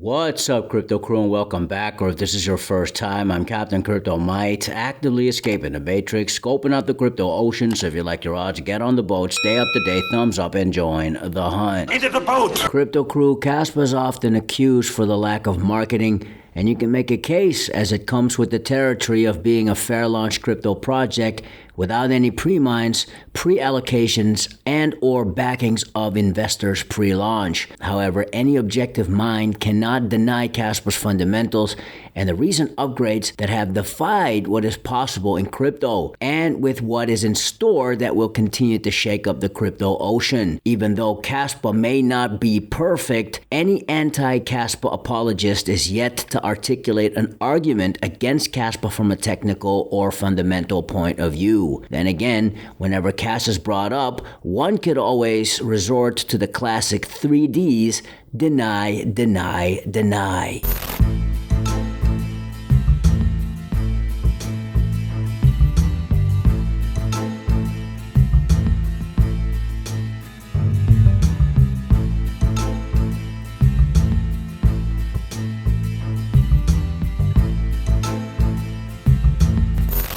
What's up, Crypto Crew, and welcome back. Or if this is your first time, I'm Captain Crypto Mite, actively escaping the matrix, scoping out the crypto ocean. So if you like your odds, get on the boat, stay up to date, thumbs up, and join the hunt. Into the boat! Crypto Crew, Kaspa is often accused for the lack of marketing, and you can make a case as it comes with the territory of being a fair launch crypto project without any pre-mines, pre-allocations, and or backings of investors pre-launch. However, any objective mind cannot deny Kaspa's fundamentals and the recent upgrades that have defied what is possible in crypto, and with what is in store that will continue to shake up the crypto ocean. Even though Kaspa may not be perfect, any anti-Kaspa apologist is yet to articulate an argument against Kaspa from a technical or fundamental point of view. Then again, whenever Kaspa is brought up, one could always resort to the classic 3Ds: deny, deny, deny.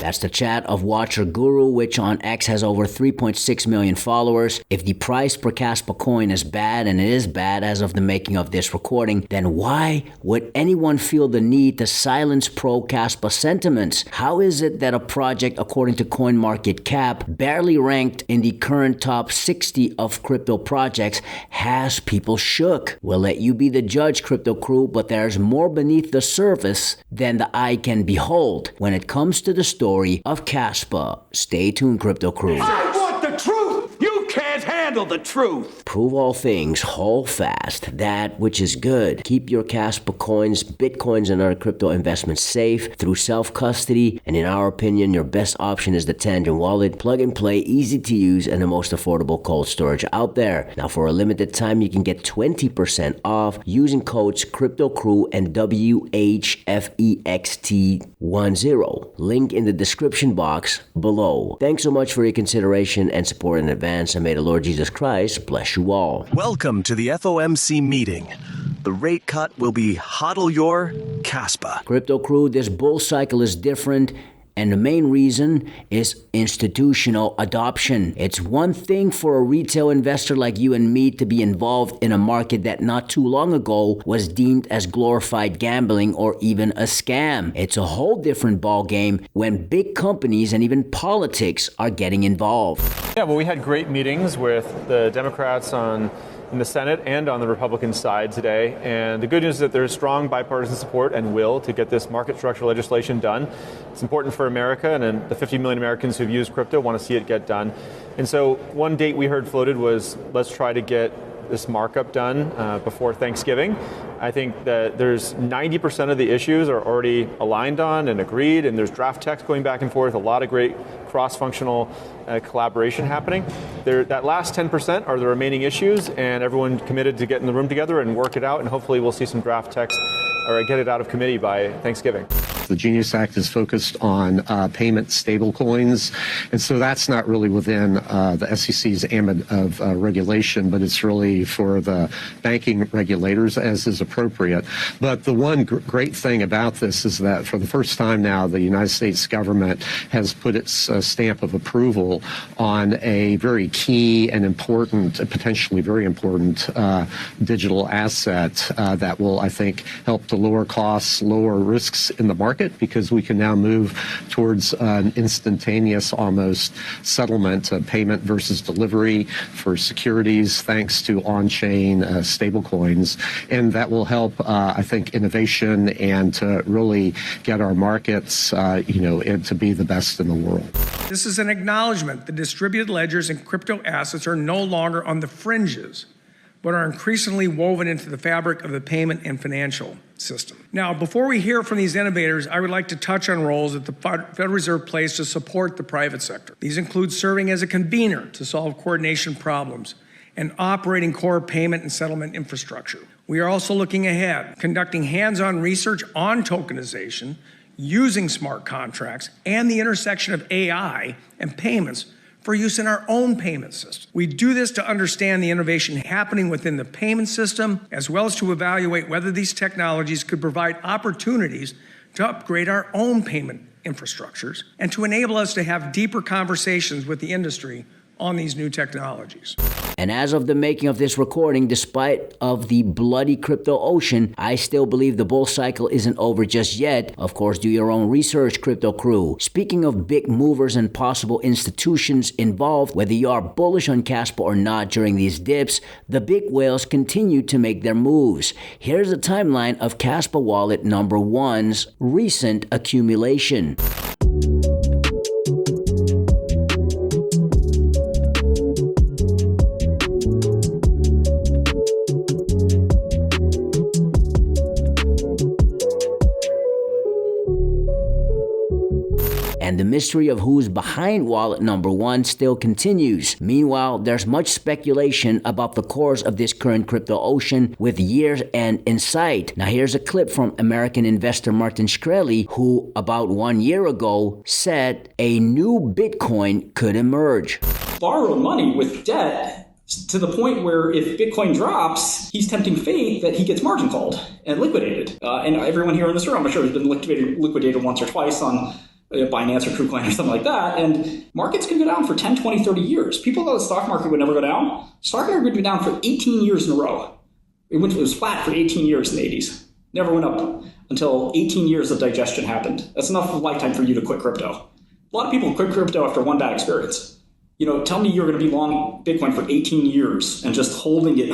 That's the chat of Watcher Guru, which on X has over 3.6 million followers. If the price per Kaspa coin is bad, and it is bad as of the making of this recording, then why would anyone feel the need to silence pro-Kaspa sentiments? How is it that a project, according to CoinMarketCap, barely ranked in the current top 60 of crypto projects, has people shook? We'll let you be the judge, Crypto Crew, but there's more beneath the surface than the eye can behold when it comes to the story of Kaspa. Stay tuned, Crypto Crew. I want the truth! You can't handle the truth! Prove all things, hold fast, that which is good. Keep your Kaspa coins, bitcoins, and other crypto investments safe through self-custody, and in our opinion, your best option is the Tangent wallet. Plug and play, easy to use, and the most affordable cold storage out there. Now, for a limited time, you can get 20% off using codes CryptoCrew and WHFEXT10. Link in the description box below. Thanks so much for your consideration and support in advance, and may the Lord Jesus Christ bless you all. Welcome to the FOMC meeting. The rate cut will be HODL your Kaspa. Crypto Crew, this bull cycle is different, and the main reason is institutional adoption. It's one thing for a retail investor like you and me to be involved in a market that not too long ago was deemed as glorified gambling or even a scam. It's a whole different ballgame when big companies and even politics are getting involved. Yeah, well, we had great meetings with the Democrats in the Senate and on the Republican side today. And the good news is that there's strong bipartisan support and will to get this market structure legislation done. It's important for America, and the 50 million Americans who've used crypto want to see it get done. And so one date we heard floated was, let's try to get this markup done before Thanksgiving. I think that there's 90% of the issues are already aligned on and agreed, and there's draft text going back and forth, a lot of great cross-functional collaboration happening. That last 10% are the remaining issues, and everyone committed to get in the room together and work it out, and hopefully we'll see some draft text or get it out of committee by Thanksgiving. The Genius Act is focused on payment stablecoins, and so that's not really within the SEC's ambit of regulation, but it's really for the banking regulators, as is appropriate. But the one great thing about this is that for the first time now, the United States government has put its stamp of approval on a very key and important, potentially very important digital asset that will, I think, help to lower costs, lower risks in the market, because we can now move towards an instantaneous almost settlement of payment versus delivery for securities thanks to on-chain stablecoins. And that will help, I think, innovation and to really get our markets, and to be the best in the world. This is an acknowledgement that distributed ledgers and crypto assets are no longer on the fringes, but are increasingly woven into the fabric of the payment and financial system. Now, before we hear from these innovators, I would like to touch on roles that the Federal Reserve plays to support the private sector. These include serving as a convener to solve coordination problems and operating core payment and settlement infrastructure. We are also looking ahead, conducting hands-on research on tokenization, using smart contracts, and the intersection of AI and payments for use in our own payment system. We do this to understand the innovation happening within the payment system, as well as to evaluate whether these technologies could provide opportunities to upgrade our own payment infrastructures and to enable us to have deeper conversations with the industry on these new technologies. And as of the making of this recording, despite of the bloody crypto ocean, I still believe the bull cycle isn't over just yet. Of course, do your own research, crypto crew. Speaking of big movers and possible institutions involved, whether you are bullish on Kaspa or not during these dips, the big whales continue to make their moves. Here's a timeline of Kaspa Wallet number 1's recent accumulation. And the mystery of who's behind wallet number 1 still continues. Meanwhile, there's much speculation about the cause of this current crypto ocean with year's end in sight. Now here's a clip from American investor Martin Shkreli, who about 1 year ago said a new Bitcoin could emerge. Borrow money with debt to the point where if Bitcoin drops, he's tempting fate that he gets margin called and liquidated. And everyone here in this room, I'm sure, has been liquidated once or twice on Binance or KuCoin or something like that, and markets can go down for 10, 20, 30 years. People thought the stock market would never go down. Stock market would be down for 18 years in a row. It was flat for 18 years in the 80s. Never went up until 18 years of digestion happened. That's enough of a lifetime for you to quit crypto. A lot of people quit crypto after one bad experience. Tell me you're going to be long Bitcoin for 18 years and just holding it.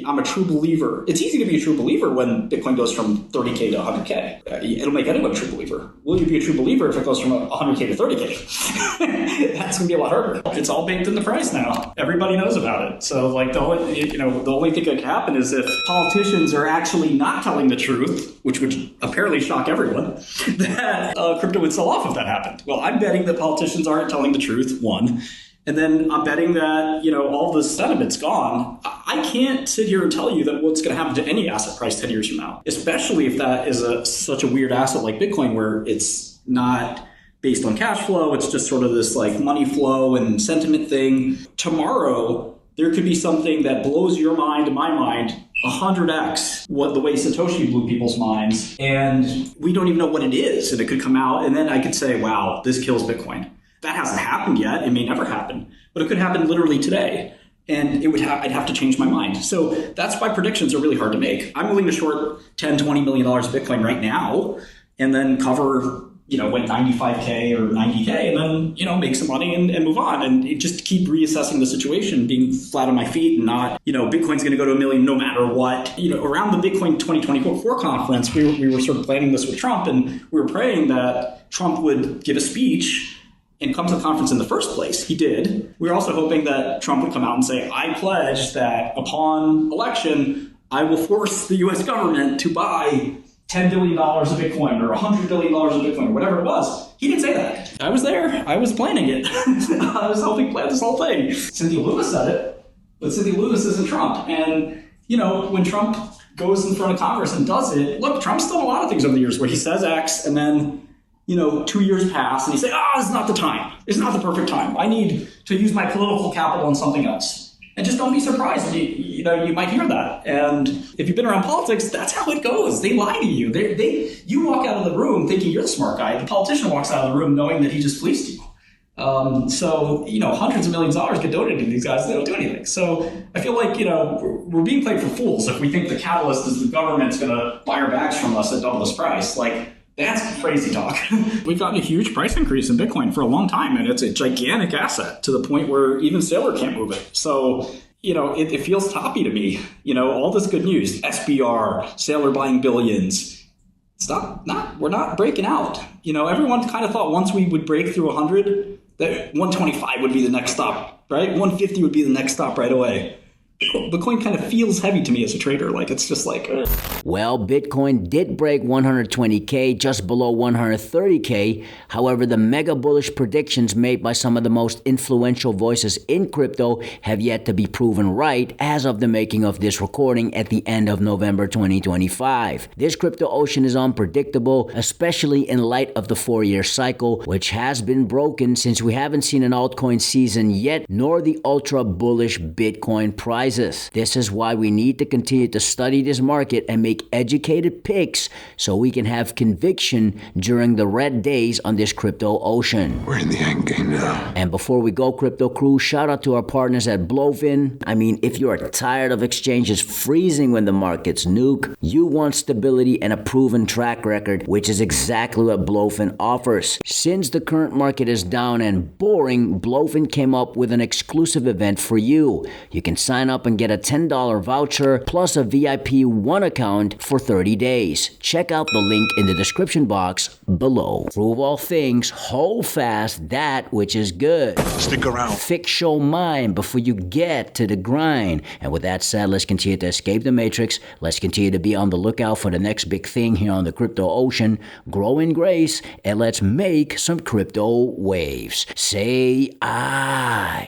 I'm a true believer. It's easy to be a true believer when Bitcoin goes from 30K to 100K. It'll make anyone a true believer. Will you be a true believer if it goes from 100K to 30K? That's going to be a lot harder. It's all baked in the price now. Everybody knows about it. So the only thing that can happen is if politicians are actually not telling the truth, which would apparently shock everyone, that crypto would sell off if that happened. Well, I'm betting that politicians aren't telling the truth, one. And then I'm betting that, all the sentiment's gone. I can't sit here and tell you that what's going to happen to any asset price 10 years from now, especially if that is such a weird asset like Bitcoin, where it's not based on cash flow. It's just sort of this like money flow and sentiment thing. Tomorrow, there could be something that blows your mind and my mind 100x the way Satoshi blew people's minds. And we don't even know what it is. And it could come out. And then I could say, wow, this kills Bitcoin. That hasn't happened yet. It may never happen, but it could happen literally today. And I'd have to change my mind. So that's why predictions are really hard to make. I'm willing to short $10, $20 million of Bitcoin right now and then cover, when 95K or 90K and then, make some money and move on and just keep reassessing the situation, being flat on my feet and not, Bitcoin's going to go to $1 million no matter what. Around the Bitcoin 2024 conference, we were sort of planning this with Trump, and we were praying that Trump would give a speech and come to the conference in the first place. He did. We were also hoping that Trump would come out and say, I pledge that upon election, I will force the U.S. government to buy $10 billion of Bitcoin or $100 billion of Bitcoin or whatever it was. He didn't say that. I was there. I was planning it. I was helping plan this whole thing. Cynthia Lewis said it, but Cynthia Lewis isn't Trump. And, when Trump goes in front of Congress and does it, look, Trump's done a lot of things over the years where he says X and then 2 years pass and you say, it's not the time. It's not the perfect time. I need to use my political capital on something else. And just don't be surprised. You might hear that. And if you've been around politics, that's how it goes. They lie to you. You walk out of the room thinking you're the smart guy. The politician walks out of the room knowing that he just fleeced you. Hundreds of millions of dollars get donated to these guys. They don't do anything. So I feel like, we're being played for fools if we think the catalyst is the government's going to buy our bags from us at double this price. That's crazy talk. We've gotten a huge price increase in Bitcoin for a long time, and it's a gigantic asset to the point where even Saylor can't move it. So, it feels toppy to me. All this good news, SBR, Saylor buying billions. We're not breaking out. Everyone kind of thought once we would break through 100, that 125 would be the next stop, right? 150 would be the next stop right away. Bitcoin kind of feels heavy to me as a trader. Like, it's just like... Well, Bitcoin did break 120K, just below 130K. However, the mega bullish predictions made by some of the most influential voices in crypto have yet to be proven right as of the making of this recording at the end of November 2025. This crypto ocean is unpredictable, especially in light of the 4-year cycle, which has been broken since we haven't seen an altcoin season yet, nor the ultra bullish Bitcoin prices. This is why we need to continue to study this market and make educated picks so we can have conviction during the red days on this crypto ocean. We're in the end game now. And before we go, Crypto Crew, shout out to our partners at Blofin. I mean, if you are tired of exchanges freezing when the markets nuke, you want stability and a proven track record, which is exactly what Blofin offers. Since the current market is down and boring, Blofin came up with an exclusive event for you. You can sign up and get a $10 voucher plus a VIP 1 account for 30 days. Check out the link in the description box below. Prove all things, hold fast that which is good. Stick around. Fix your mind before you get to the grind. And with that said, let's continue to escape the matrix. Let's continue to be on the lookout for the next big thing here on the crypto ocean. Grow in grace and let's make some crypto waves. Say I.